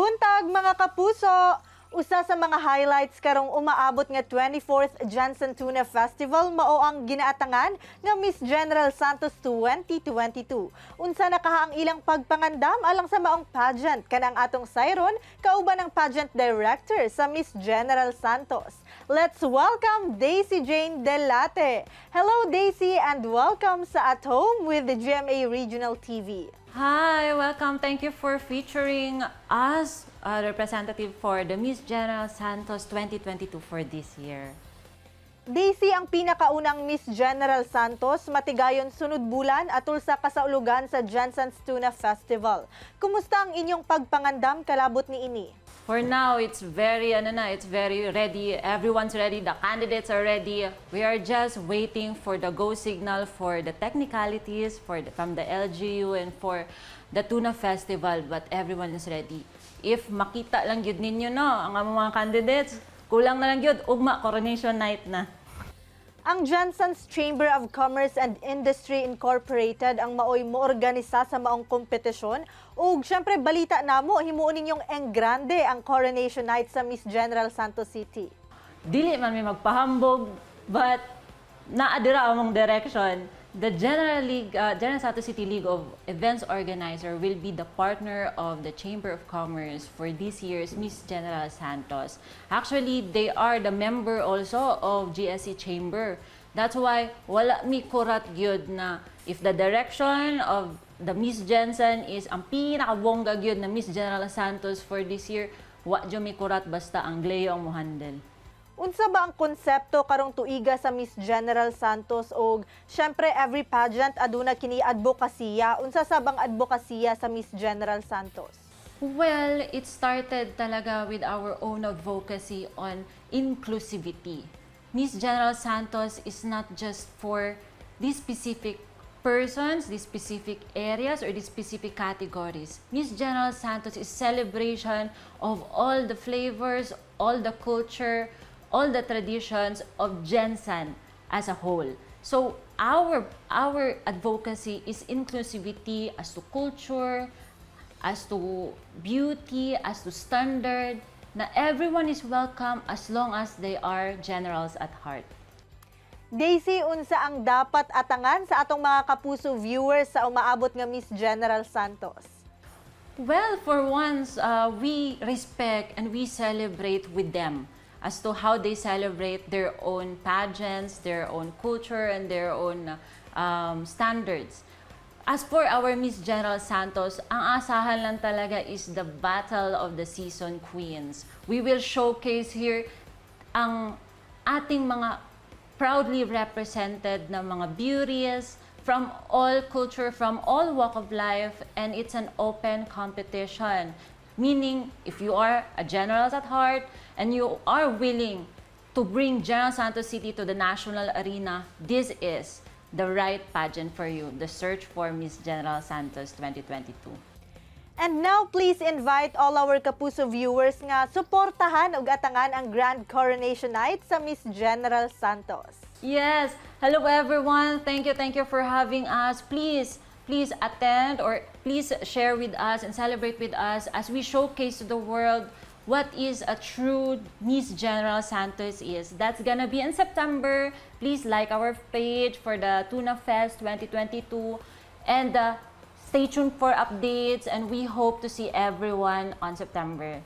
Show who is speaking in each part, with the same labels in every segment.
Speaker 1: Buntag mga kapuso! Usa sa mga highlights karong umaabot nga 24th Jansen Tuna Festival mao ang ginaatangan nga Miss General Santos 2022. Unsa nakahang ilang pagpangandam alang sa maong pageant kanang atong sayron kauban ang Pageant Director sa Miss General Santos. Let's welcome Daisy Jane Delate. Hello Daisy and welcome sa At Home with the GMA Regional TV.
Speaker 2: Hi, welcome. Thank you for featuring us, representative for the Miss General Santos 2022 for this year.
Speaker 1: Daisy, ang pinakaunang Miss General Santos, matigayon sunod bulan atol sa kasaulugan sa Jansen's Tuna Festival. Kumusta ang inyong pagpangandam kalabot ni ini?
Speaker 2: For now, it's very ready. Everyone's ready. The candidates are ready. We are just waiting for the go signal for the technicalities from the LGU and for the Tuna Festival. But everyone is ready. If makita lang yun ninyo, no, ang mga candidates, kulang na lang yun, ugma, coronation night na.
Speaker 1: Ang Jansen's Chamber of Commerce and Industry Incorporated ang maoy moorganisa sa maong kompetisyon ug syempre balita namo himuon ninyong enggrande ang coronation night sa Miss General Santos City.
Speaker 2: Dili man may magpahambog but naadira among direction. The General Santos City League of Events Organizer will be the partner of the Chamber of Commerce for this year's Miss General Santos. Actually, they are the member also of GSC Chamber. That's why wala mi kurat gyud na if the direction of the Miss Jensen is ang pinakabongga gyud na Miss General Santos for this year, wa jud mi kurat basta ang Gleo ang mohandle.
Speaker 1: Unsa ba ang konsepto karong tuiga sa Miss General Santos og syempre every pageant aduna kini advokasya. Unsa sa bang advokasya sa Miss General Santos?
Speaker 2: Well, it started talaga with our own advocacy on inclusivity. Miss General Santos is not just for these specific persons, these specific areas, or these specific categories. Miss General Santos is celebration of all the flavors, all the culture, all the traditions of Jensen as a whole. So our advocacy is inclusivity as to culture, as to beauty, as to standard, na everyone is welcome as long as they are generals at heart.
Speaker 1: Daisy, unsa ang dapat atangan sa atong mga kapuso viewers sa umaabot nga Miss General Santos?
Speaker 2: Well, for once, we respect and we celebrate with them as to how they celebrate their own pageants, their own culture, and their own standards. As for our Miss General Santos, ang asahan lang talaga is the Battle of the Season Queens. We will showcase here ang ating mga proudly represented na mga beauties from all culture, from all walk of life, and it's an open competition. Meaning, if you are a general at heart and you are willing to bring General Santos City to the national arena, this is the right pageant for you, the search for Miss General Santos 2022.
Speaker 1: And now, please invite all our kapuso viewers nga suportahan ug atangan ang Grand Coronation Night sa Miss General Santos.
Speaker 2: Yes! Hello everyone! Thank you for having us. Please attend or please share with us and celebrate with us as we showcase to the world what is a true Miss General Santos is. That's gonna be in September. Please like our page for the Tuna Fest 2022 and stay tuned for updates, and we hope to see everyone on September.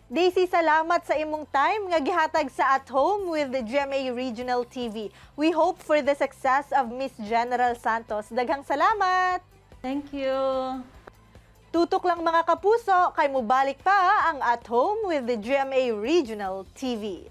Speaker 1: Daisy, salamat sa imong time nga gihatag sa At Home with the GMA Regional TV. We hope for the success of Miss General Santos. Daghang salamat!
Speaker 2: Thank you!
Speaker 1: Tutok lang mga kapuso, kay mubalik pa ang At Home with the GMA Regional TV.